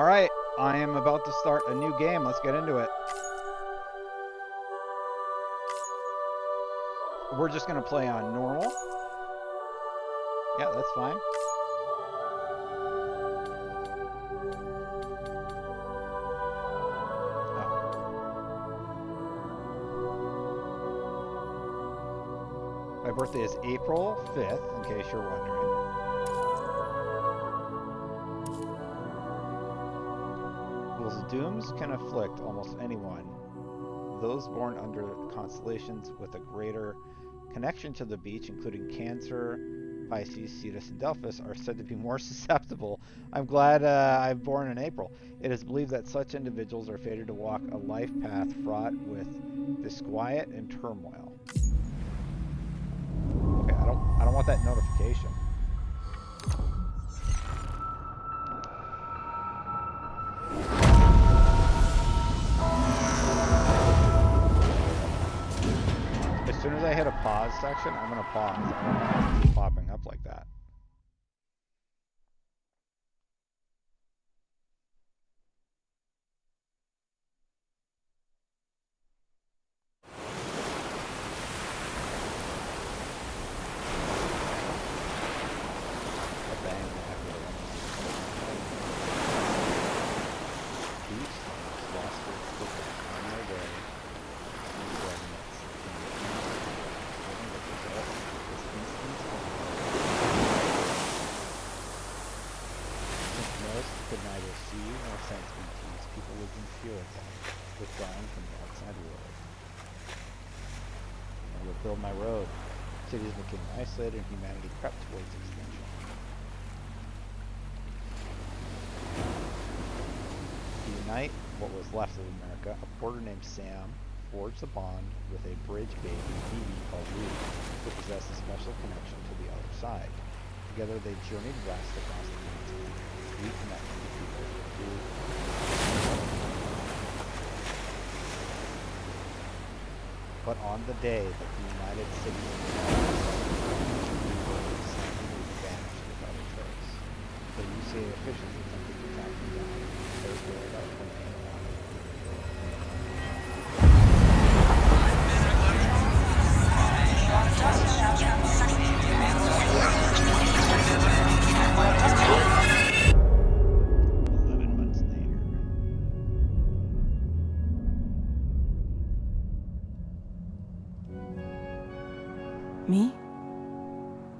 Alright, I am about to start a new game. Let's get into it. We're just going to play on normal. Yeah, that's fine. Oh. My birthday is April 5th, in case you're wondering. Dooms can afflict almost anyone. Those born under constellations with a greater connection to the beach, including Cancer, Pisces, Cetus, and Delphus, are said to be more susceptible. I'm glad I'm born in April. It is believed that such individuals are fated to walk a life path fraught with disquiet and turmoil. Okay, I don't want that notification. As soon as I hit a pause section, I'm going to pause. I don't want it to keep popping up like that. Build my road. Cities became isolated and humanity crept towards extinction. To unite what was left of America, a porter named Sam forged a bond with a bridge baby called Ruth, who possessed a special connection to the other side. Together they journeyed west across the continent, reconnecting the people who but on the day that the United Cities vanished without a trace, the UCA officials attempted to track them down. Their whereabouts remained Me?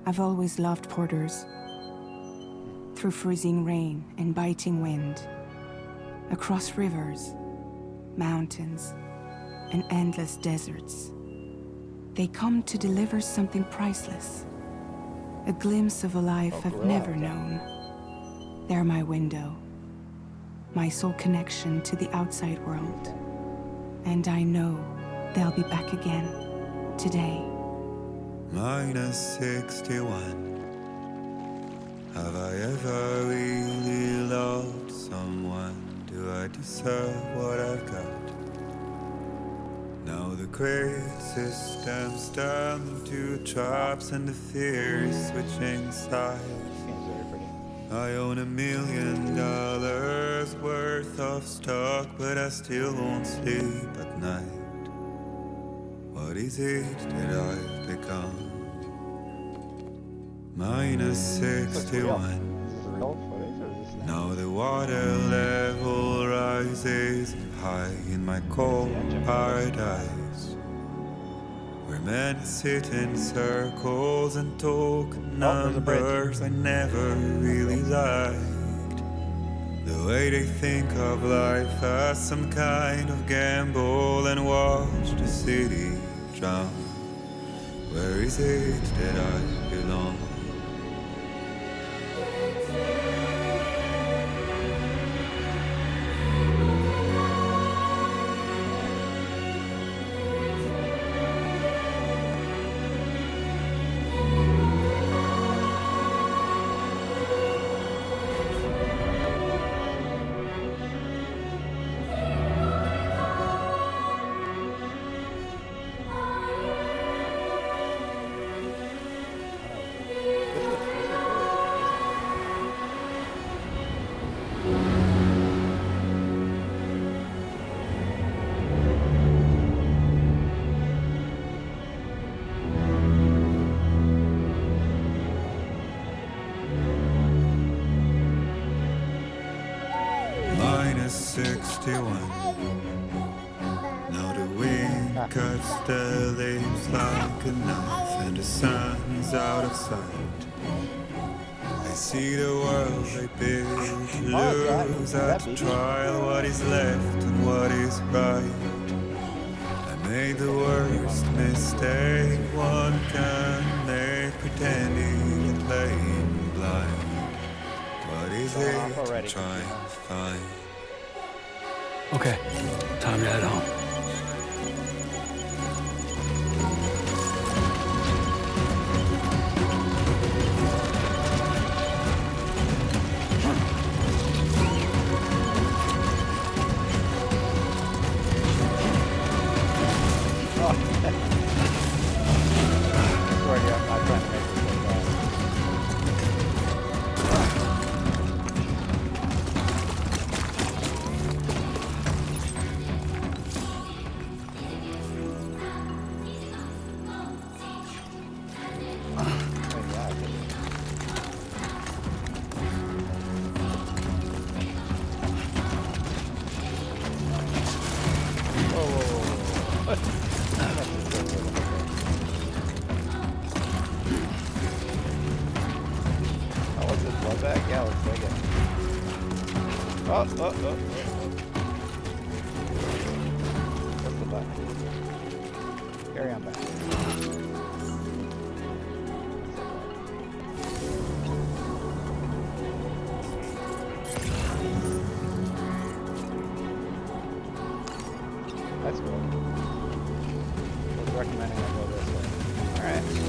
I've always loved porters. Through freezing rain and biting wind, across rivers, mountains, and endless deserts, they come to deliver something priceless. A glimpse of a life I've never known. They're my window, my sole connection to the outside world. And I know they'll be back again, today. Minus 61. Have I ever really loved someone? Do I deserve what I've got? Now the great system's turned to traps and the fear is switching sides. I own $1 million worth of stock, but I still won't sleep at night. What is it that I've become? Minus 61. Now the water level rises high in my cold paradise, where men sit in circles and talk numbers I never really liked. The way they think of life as some kind of gamble and watch the city drown. Where is it that I belong? 61. Now the wind cuts the leaves like a knife, and the sun is out of sight. I see the world I built, lose at the trial what is left and what is right. I made the worst mistake one can make, pretending and playing blind. What is it to try and find? Okay, time to head home. What's the button? Carry on back. That's cool. I was recommending I go this way. Alright, let's do it.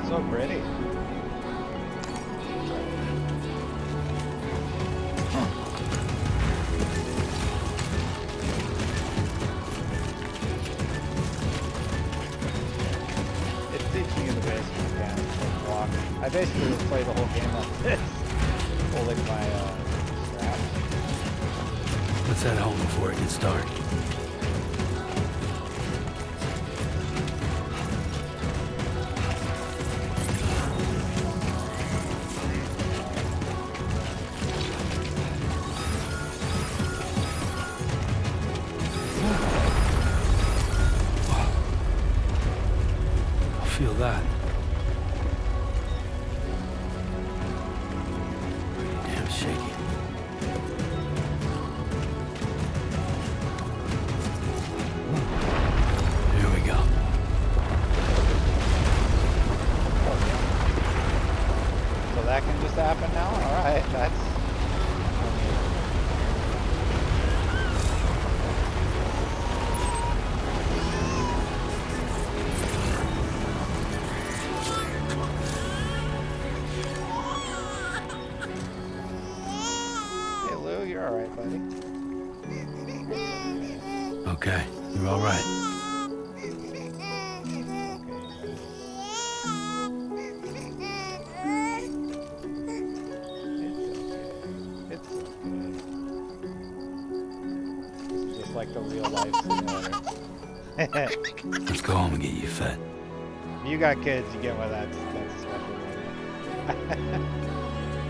So pretty. It's teaching you the basic mechanics of walking. I basically would play the whole game like this, holding my straps. Let's head home before it gets dark. Feel that. Damn shaky. Here we go. So that can just happen now? Alright, that's... You're alright, buddy. Okay, you're all right. It's okay. This is just like the real life simulator. Let's go home and get you fed. If you got kids, you get why that's a special one.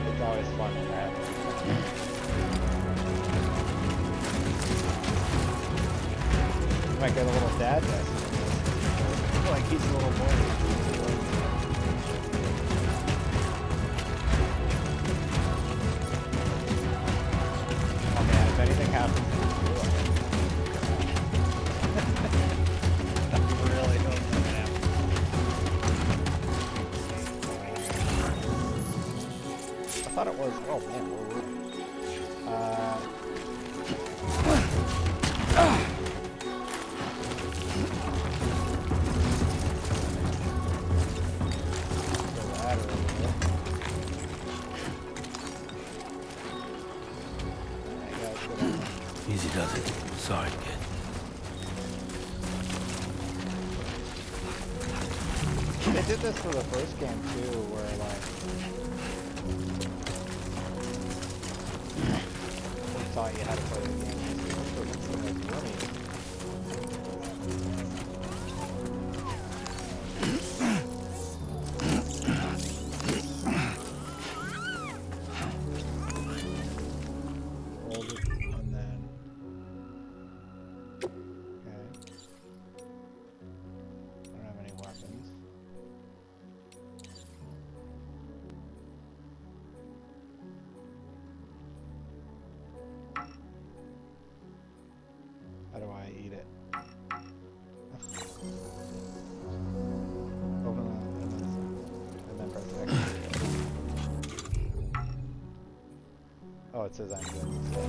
It's always fun when that happens. Might get a little dad test. I feel like he's a little boy. Oh man, if anything happens, I really don't know what happened. I thought it was. Oh man, They did this for the first game too, where like they taught you how to play the game. So it's like running. Hold it and then okay. I don't have any weapons. How do I eat it? Open and then press X. Oh, it says I'm good. So.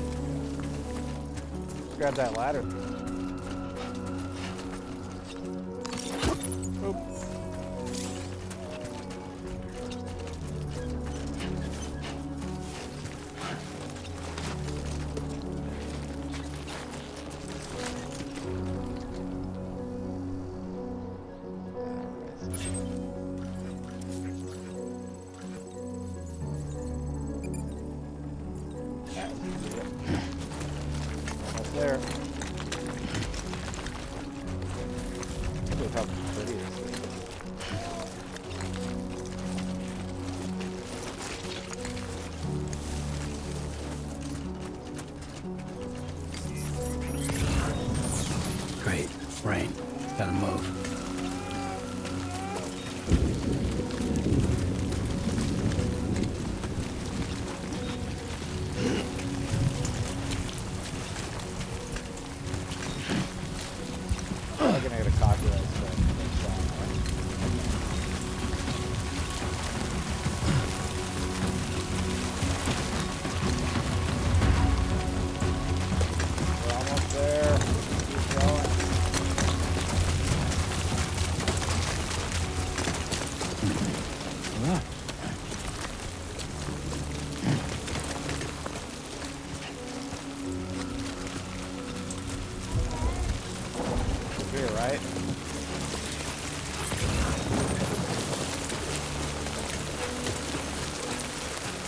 Let's grab that ladder. Oop. Almost there. Look at how pretty this is. Great. Rain. Gotta move. I'm gonna get a copyright strike for this song, right? We're almost there. Keep going. Ah. Here, right?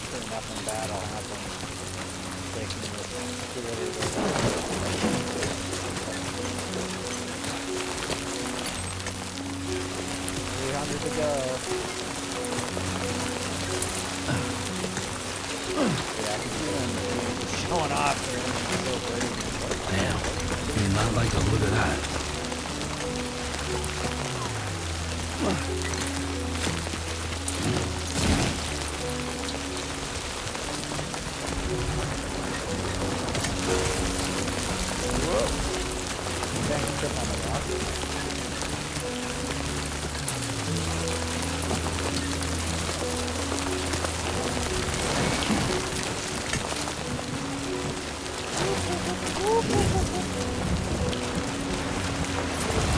Sure nothing bad will happen. Taking this stupidity to 300 to go. Yeah, I can see them showing off. They're so brave. Damn. You not like the look of that. Whoa! Dang, you trip on the rock.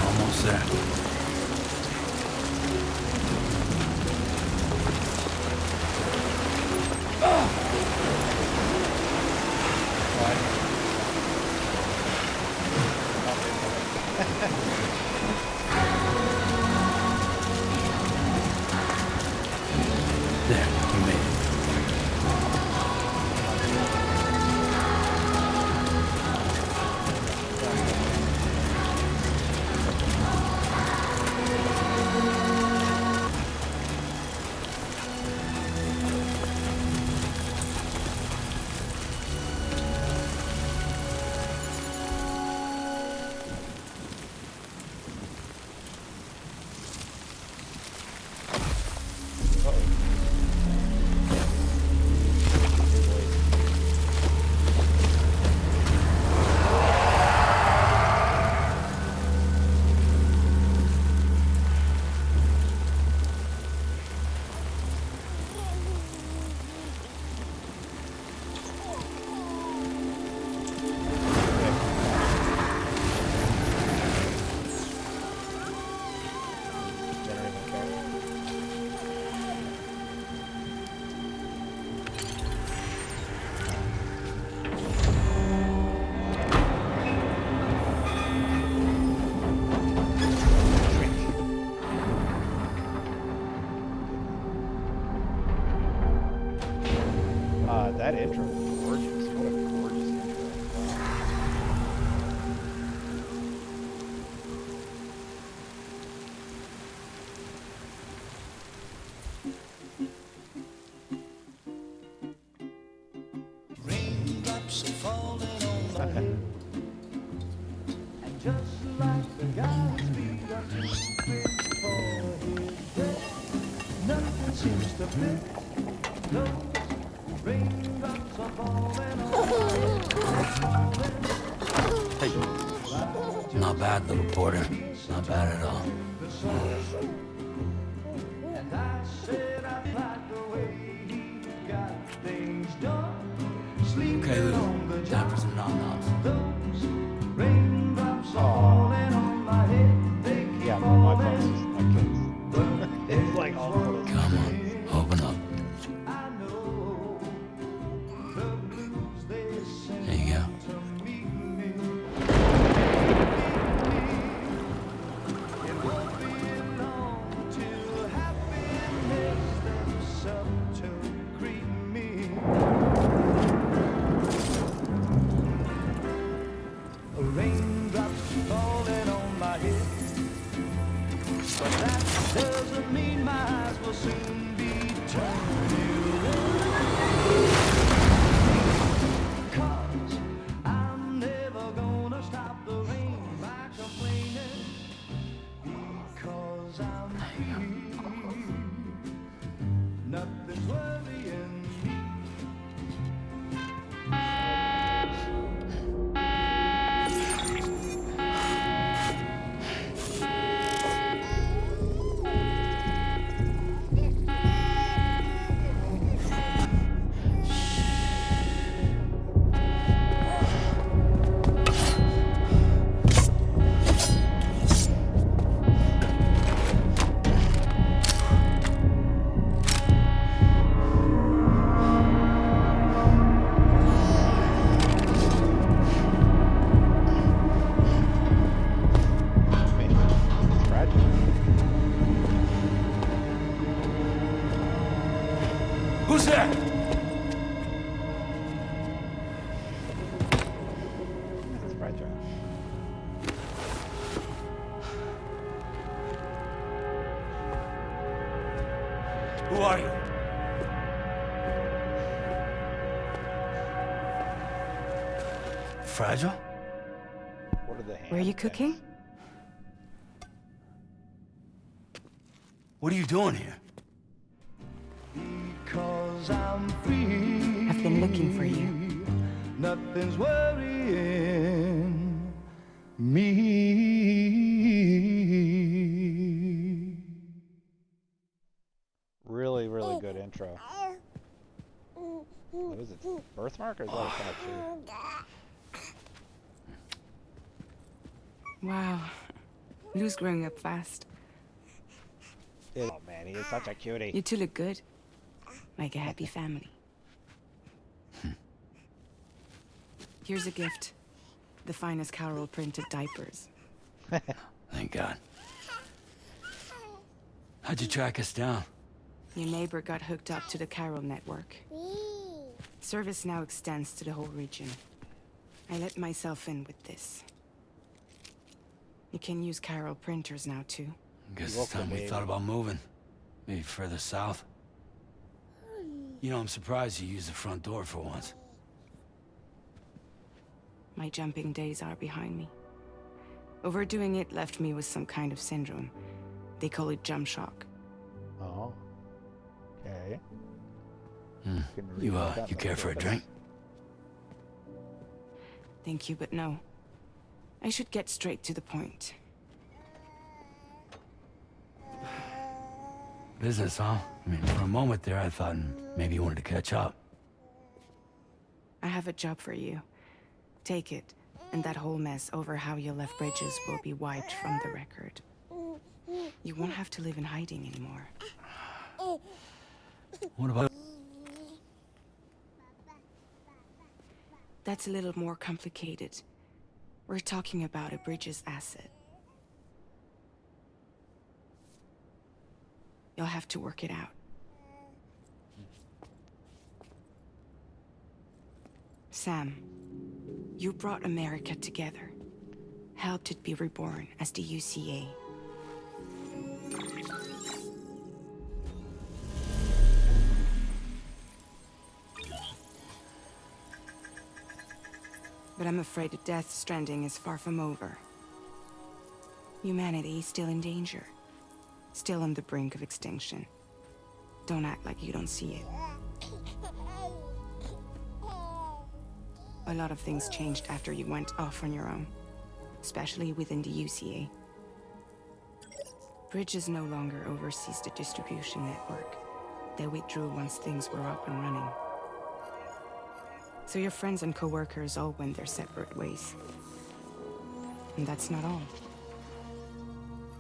Almost there. intro is gorgeous. What a gorgeous intro. Raindrops are falling on my head, and just like the guy's feet are too big for his bed, nothing seems to fit. Those raindrops are falling on my head. Hey. Not bad, little porter. Not bad at all. And I said I like the way he got things done. Okay, Sleeping Lou. on the Time job. for some nom-noms. Those raindrops are falling on my head. They keep Yeah, my falling. phone's my kids. It's like all photos. Come on, open up. I know the blues they sing There you go. to meet me. It won't be long till happiness steps up to greet me. Raindrops falling on my head, but that doesn't mean my eyes will soon be turning red. 'Cause I'm never gonna stop the rain by complaining, because I'm free. Nothing's worrying me. It's fragile. Who's there? It's fragile. Who are you? Fragile? What are the Were you hand cooking? things? What are you doing here? Because I'm free. I've been looking for you. Nothing's worrying me. Really, really good intro. What is it? Birthmark or is that a tattoo? Wow. Lou's growing up fast. Oh man, he is such a cutie. You two look good. Like a happy family. Here's a gift. The finest Carol printed diapers. Thank God. How'd you track us down? Your neighbor got hooked up to the Carol network. Service now extends to the whole region. I let myself in with this. You can use Carol printers now too. Guess woke it's time the we baby. thought about moving. Maybe further south. You know, I'm surprised you used the front door for once. My jumping days are behind me. Overdoing it left me with some kind of syndrome. They call it jump shock. Oh. Okay. Hmm. Can read You, about that you in the care for a purpose. drink? Thank you, but no. I should get straight to the point. Business, huh? I mean, for a moment there, I thought maybe you wanted to catch up. I have a job for you. Take it, and that whole mess over how you left bridges will be wiped from the record. You won't have to live in hiding anymore. What about... That's a little more complicated. We're talking about a Bridges asset. You'll have to work it out. Sam, you brought America together, helped it be reborn as the UCA. But I'm afraid that Death Stranding is far from over. Humanity is still in danger. Still on the brink of extinction. Don't act like you don't see it. A lot of things changed after you went off on your own. Especially within the UCA. Bridges no longer oversees the distribution network. They withdrew once things were up and running. So your friends and co-workers all went their separate ways. And that's not all.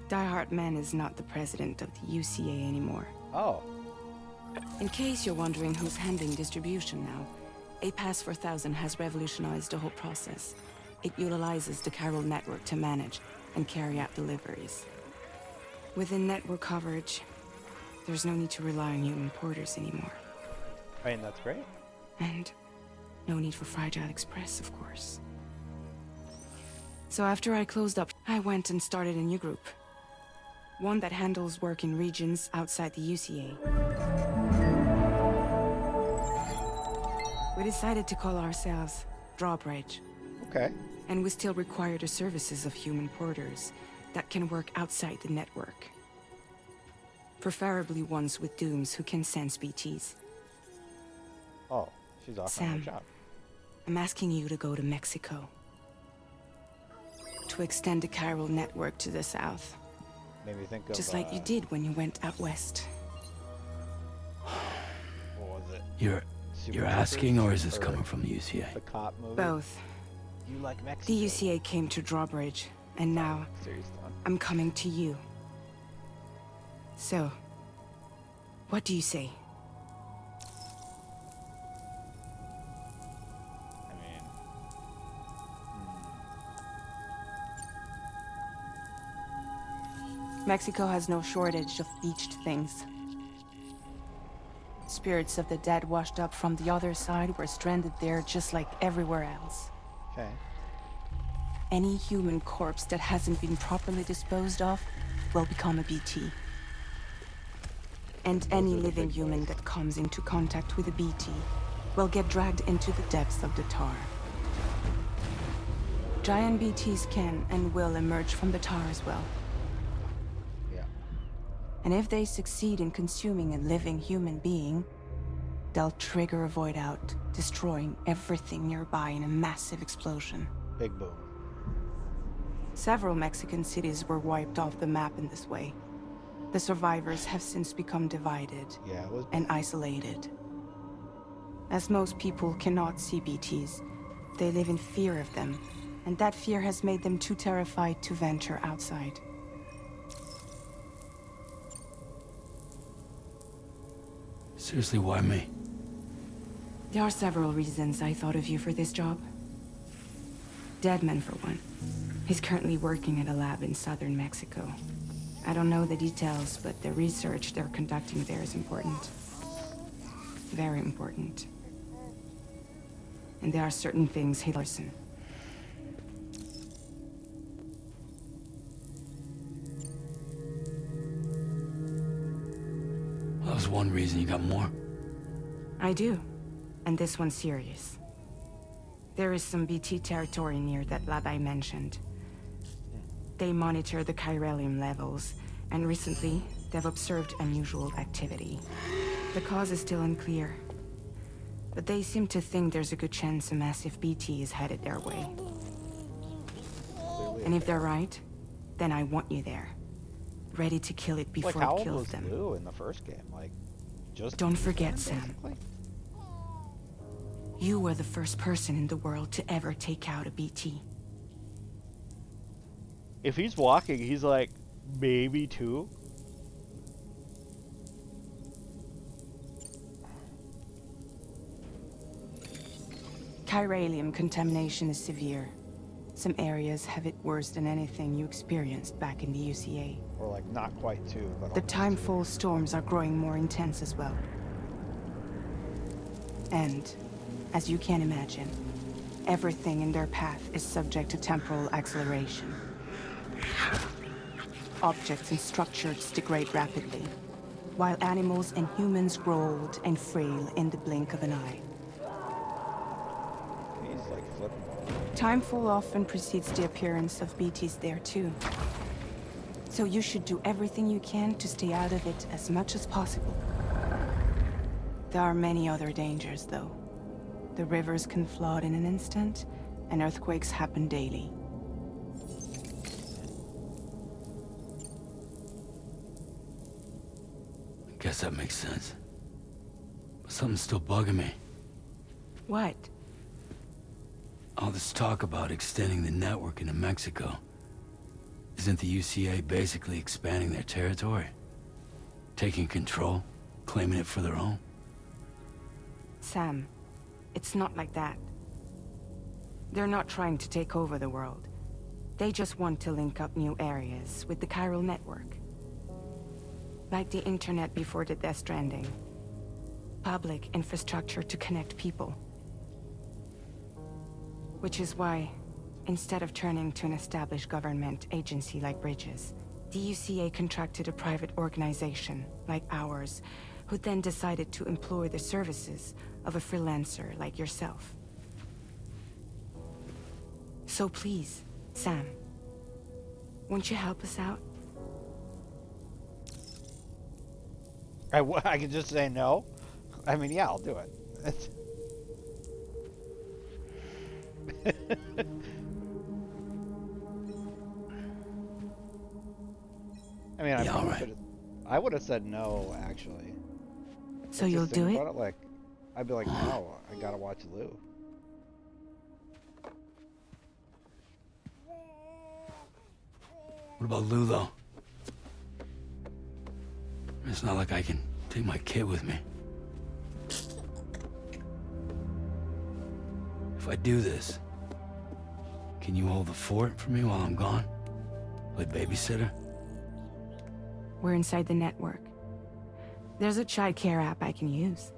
Die Hartman is not the president of the UCA anymore. Oh. In case you're wondering who's handling distribution now, A Pass 4000 has revolutionized the whole process. It utilizes the chiral network to manage and carry out deliveries. Within network coverage, there's no need to rely on human porters anymore. I mean, that's great. And no need for Fragile Express, of course. So after I closed up, I went and started a new group. One that handles work in regions outside the UCA. We decided to call ourselves Drawbridge. Okay. And we still require the services of human porters that can work outside the network. Preferably ones with dooms who can sense BTs. Oh, she's off on her Sam, job. I'm asking you to go to Mexico. To extend the chiral network to the south. Made me think of Just like you did when you went out west. what was it? You're asking, or is this coming from the UCA? The cop movie. Both. You like Mexico? The UCA came to Drawbridge, and now Serious Dawn. I'm coming to you. So, what do you say? I mean, Mexico has no shortage of beached things. Spirits of the dead washed up from the other side were stranded there just like everywhere else. okay. Any human corpse that hasn't been properly disposed of will become a BT. And any living human that comes into contact with a BT will get dragged into the depths of the tar. Giant BTs can and will emerge from the tar as well. Yeah. And if they succeed in consuming a living human being, they'll trigger a void out, destroying everything nearby in a massive explosion. Big boom. Several Mexican cities were wiped off the map in this way. The survivors have since become divided Yeah, it was. and isolated. As most people cannot see BTs, they live in fear of them, and that fear has made them too terrified to venture outside. Seriously, why me? There are several reasons I thought of you for this job. Deadman, for one. He's currently working at a lab in southern Mexico. I don't know the details, but the research they're conducting there is important. Very important. And there are certain things he listen. That was one reason. You got more? I do. And this one's serious. There is some BT territory near that lab I mentioned. They monitor the chiralium levels, and recently, they've observed unusual activity. The cause is still unclear, but they seem to think there's a good chance a massive BT is headed their way. And if they're right, then I want you there, ready to kill it Like, before how it old kills was them. Lou in the first game? Like, just. Don't forget, born, Sam. basically? You were the first person in the world to ever take out a BT. If he's walking, he's like maybe 2. Chiralium contamination is severe. Some areas have it worse than anything you experienced back in the UCA. Or like not quite 2, but The almost 2. timefall storms are growing more intense as well. And as you can imagine. Everything in their path is subject to temporal acceleration. Objects and structures degrade rapidly, while animals and humans grow old and frail in the blink of an eye. He's like flipping. Timefall often precedes the appearance of BTs there too. So you should do everything you can to stay out of it as much as possible. There are many other dangers, though. The rivers can flood in an instant, and earthquakes happen daily. Guess that makes sense. But something's still bugging me. What? All this talk about extending the network into Mexico. Isn't the UCA basically expanding their territory? Taking control? Claiming it for their own? Sam, it's not like that. They're not trying to take over the world. They just want to link up new areas with the chiral network. Like the internet before the Death Stranding. Public infrastructure to connect people. Which is why, instead of turning to an established government agency like Bridges, the UCA contracted a private organization, like ours, who then decided to employ the services of a freelancer like yourself. So please, Sam, won't you help us out? I could just say no. I mean, yeah, I'll do it. I mean, Yeah, all right. I would have said no, actually. So Just you'll think do it? about it, like, I'd be like, no, I gotta watch Lou. What about Lou, though? It's not like I can take my kid with me. If I do this, can you hold the fort for me while I'm gone? Play babysitter? We're inside the network. There's a child care app I can use.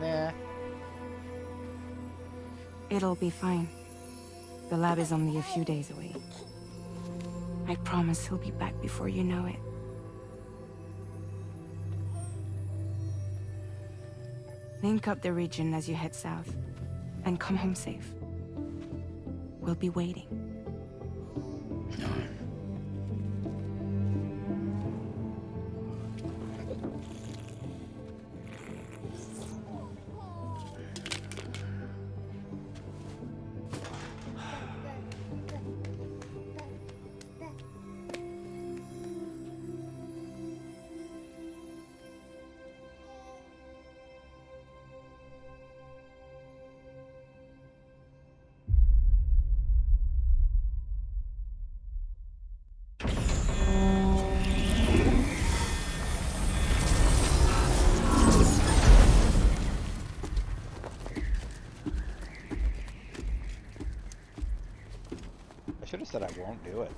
Nah. It'll be fine. The lab is only a few days away. I promise he'll be back before you know it. Link up the region as you head south, and come home safe. We'll be waiting. All right. I should have said I won't do it.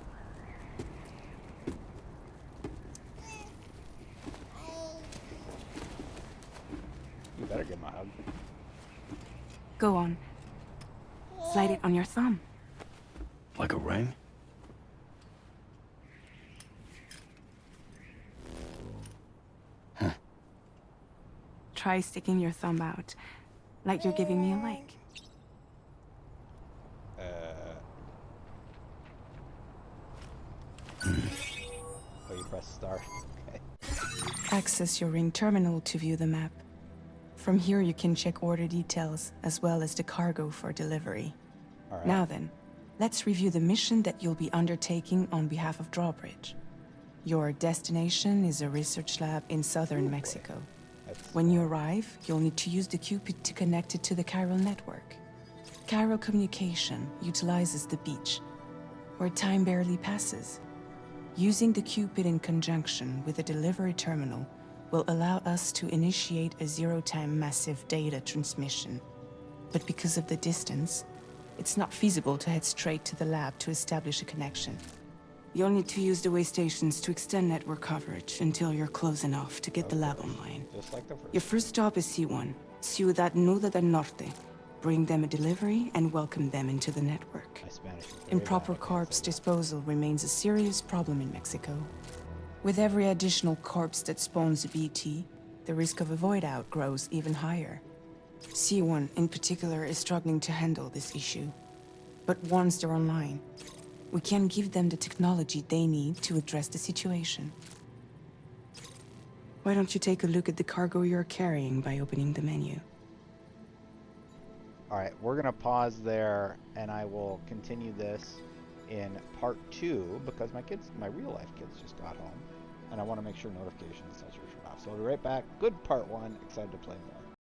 You better give him a hug. Go on. Slide it on your thumb. Like a ring? Try sticking your thumb out, like you're giving me a like. Oh, you press start. Okay. Access your ring terminal to view the map. From here you can check order details, as well as the cargo for delivery. All right. Now then, let's review the mission that you'll be undertaking on behalf of Drawbridge. Your destination is a research lab in southern Mexico. When you arrive, you'll need to use the Cupid to connect it to the chiral network. Chiral communication utilizes the beach, where time barely passes. Using the Cupid in conjunction with a delivery terminal will allow us to initiate a zero-time massive data transmission. But because of the distance, it's not feasible to head straight to the lab to establish a connection. You'll need to use the way stations to extend network coverage until you're close enough to get the lab online. Just like the first. Your first stop is C1, Ciudad Nuda del Norte. Bring them a delivery and welcome them into the network. My Spanish is very Improper bad, I can't corpse say that. disposal remains a serious problem in Mexico. With every additional corpse that spawns a BT, the risk of a void out grows even higher. C1 in particular is struggling to handle this issue. But once they're online, we can give them the technology they need to address the situation. Why don't you take a look at the cargo you're carrying by opening the menu? Alright, we're going to pause there, and I will continue this in part 2, because my real life kids just got home, and I want to make sure notifications and such are turned off. So I'll be right back. Good part 1. Excited to play more.